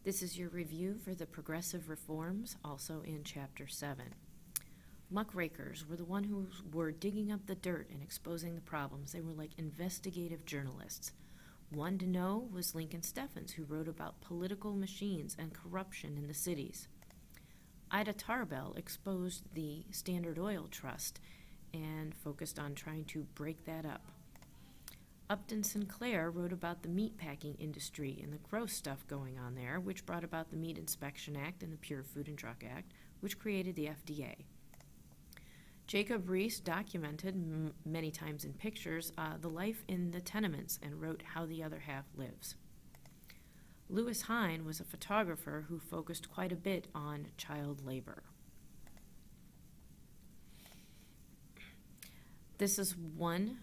This is your review for the progressive reforms, also in Chapter 7. Muckrakers were the one who were digging up the dirt and exposing the problems. They were like investigative journalists. One to know was Lincoln Steffens, who wrote about political machines and corruption in the cities. Ida Tarbell exposed the Standard Oil Trust and focused on trying to break that up. Upton Sinclair wrote about the meatpacking industry and the gross stuff going on there, which brought about the Meat Inspection Act and the Pure Food and Drug Act, which created the FDA. Jacob Riis documented, many times in pictures, the life in the tenements and wrote How the Other Half Lives. Lewis Hine was a photographer who focused quite a bit on child labor. This is one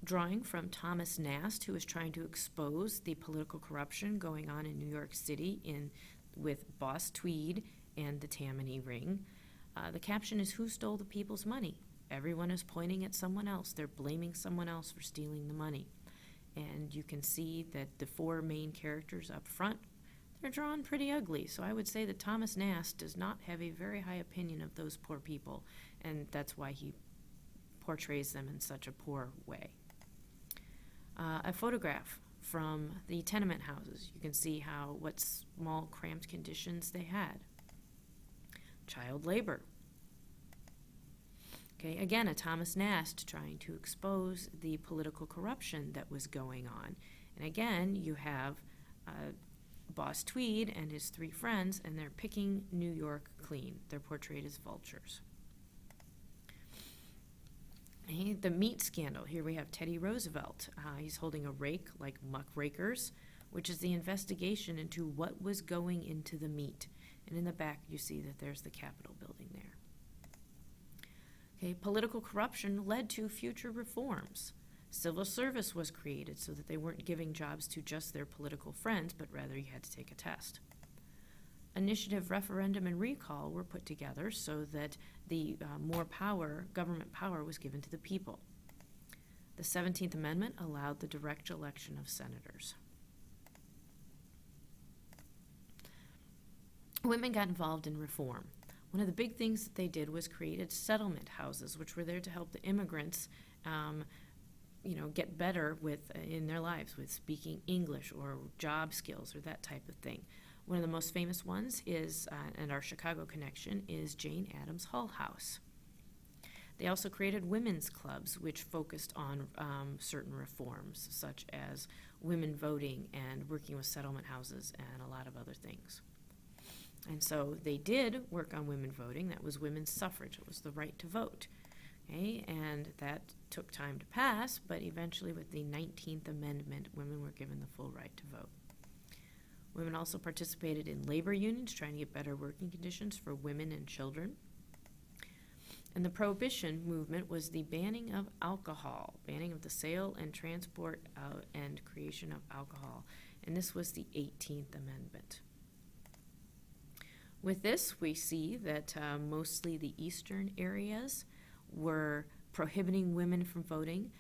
drawing from Thomas Nast, who is trying to expose the political corruption going on in New York City with Boss Tweed and the Tammany Ring. The caption is, "Who stole the people's money?" Everyone is pointing at someone else. They're blaming someone else for stealing the money. And you can see that the four main characters up front, they're drawn pretty ugly. So I would say that Thomas Nast does not have a very high opinion of those poor people, and that's why he portrays them in such a poor way. A photograph from the tenement houses. You can see what small, cramped conditions they had. Child labor. Okay, again, a Thomas Nast trying to expose the political corruption that was going on. And again, you have Boss Tweed and his three friends, and they're picking New York clean. They're portrayed as vultures. Okay, the meat scandal. Here we have Teddy Roosevelt. He's holding a rake like muckrakers, which is the investigation into what was going into the meat. And in the back, you see that there's the Capitol building there. Okay, political corruption led to future reforms. Civil service was created so that they weren't giving jobs to just their political friends, but rather you had to take a test. Initiative, referendum, and recall were put together so that the more power, government power, was given to the people. The 17th Amendment allowed the direct election of senators. Women got involved in reform. One of the big things that they did was created settlement houses, which were there to help the immigrants get better in their lives with speaking English or job skills or that type of thing. One of the most famous ones is, and our Chicago connection, is Jane Addams Hull House. They also created women's clubs, which focused on certain reforms, such as women voting and working with settlement houses and a lot of other things. And so they did work on women voting. That was women's suffrage. It was the right to vote. Okay? And that took time to pass, but eventually with the 19th Amendment, women were given the full right to vote. Women also participated in labor unions, trying to get better working conditions for women and children. And the Prohibition movement was the banning of alcohol, banning of the sale and transport and creation of alcohol. And this was the 18th Amendment. With this, we see that mostly the eastern areas were prohibiting women from voting.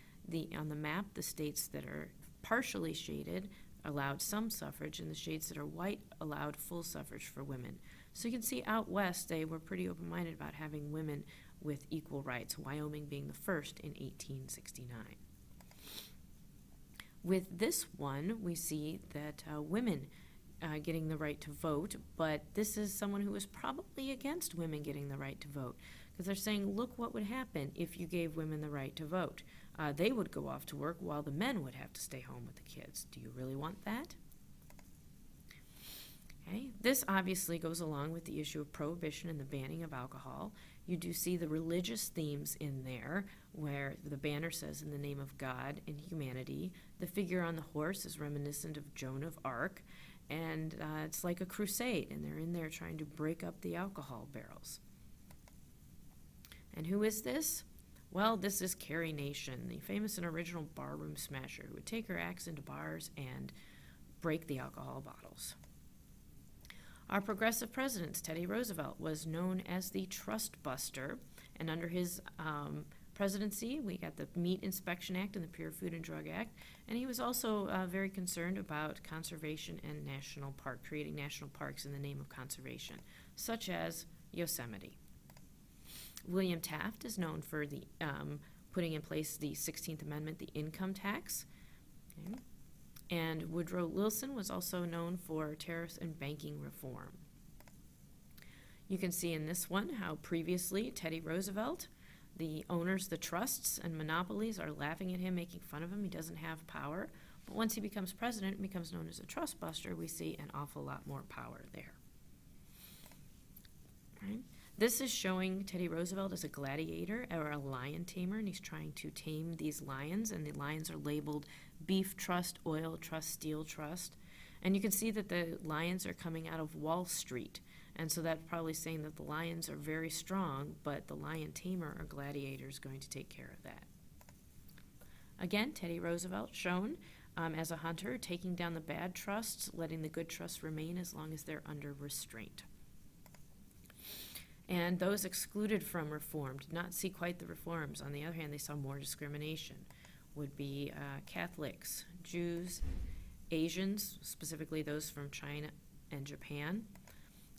On the map, the states that are partially shaded allowed some suffrage, and the shades that are white allowed full suffrage for women. So you can see out west, they were pretty open-minded about having women with equal rights, Wyoming being the first in 1869. With this one, we see that women getting the right to vote, but this is someone who is probably against women getting the right to vote, because they're saying, look what would happen if you gave women the right to vote. They would go off to work while the men would have to stay home with the kids. Do you really want that? Okay. This obviously goes along with the issue of prohibition and the banning of alcohol. You do see the religious themes in there, where the banner says, "In the name of God and humanity." The figure on the horse is reminiscent of Joan of Arc, and it's like a crusade, and they're in there trying to break up the alcohol barrels. And who is this? Well, this is Carrie Nation, the famous and original barroom smasher who would take her axe into bars and break the alcohol bottles. Our progressive president, Teddy Roosevelt, was known as the Trust Buster, and under his presidency, we got the Meat Inspection Act and the Pure Food and Drug Act, and he was also very concerned about conservation and national park, creating national parks in the name of conservation, such as Yosemite. William Taft is known for the putting in place the 16th Amendment, the income tax. Okay. And Woodrow Wilson was also known for tariffs and banking reform. You can see in this one how previously Teddy Roosevelt, the owners, the trusts and monopolies are laughing at him, making fun of him. He doesn't have power. But once he becomes president and becomes known as a trust buster, we see an awful lot more power there. Right? This is showing Teddy Roosevelt as a gladiator or a lion tamer, and he's trying to tame these lions, and the lions are labeled beef trust, oil trust, steel trust. And you can see that the lions are coming out of Wall Street. And so that's probably saying that the lions are very strong, but the lion tamer or gladiator is going to take care of that. Again, Teddy Roosevelt shown as a hunter, taking down the bad trusts, letting the good trusts remain as long as they're under restraint. And those excluded from reform did not see quite the reforms. On the other hand, they saw more discrimination. Would be Catholics, Jews, Asians, specifically those from China and Japan,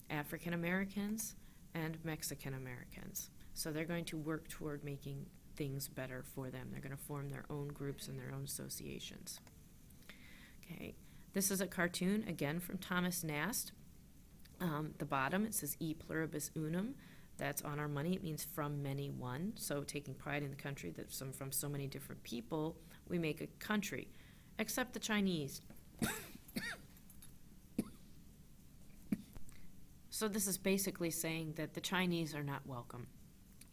African Americans, and Mexican Americans. So they're going to work toward making things better for them. They're going to form their own groups and their own associations. Okay, this is a cartoon, again, from Thomas Nast. The bottom, it says E pluribus unum. That's on our money. It means from many one. So taking pride in the country that from so many different people, we make a country, except the Chinese. So this is basically saying that the Chinese are not welcome.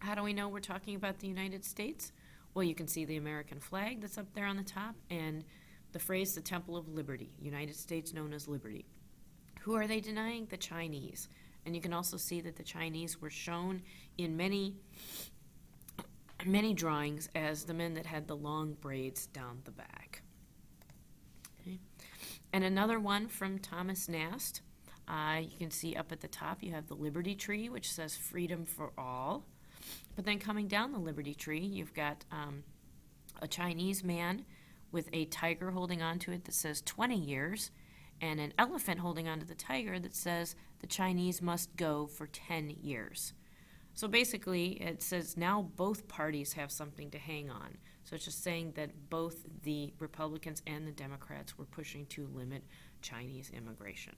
How do we know we're talking about the United States? Well, you can see the American flag that's up there on the top and the phrase, the Temple of Liberty, United States known as Liberty. Who are they denying? The Chinese. And you can also see that the Chinese were shown in many drawings as the men that had the long braids down the back. Okay. And another one from Thomas Nast. You can see up at the top you have the Liberty Tree, which says freedom for all. But then coming down the Liberty Tree, you've got a Chinese man with a tiger holding onto it that says 20 years, and an elephant holding onto the tiger that says the Chinese must go for 10 years. So basically, it says now both parties have something to hang on. So it's just saying that both the Republicans and the Democrats were pushing to limit Chinese immigration.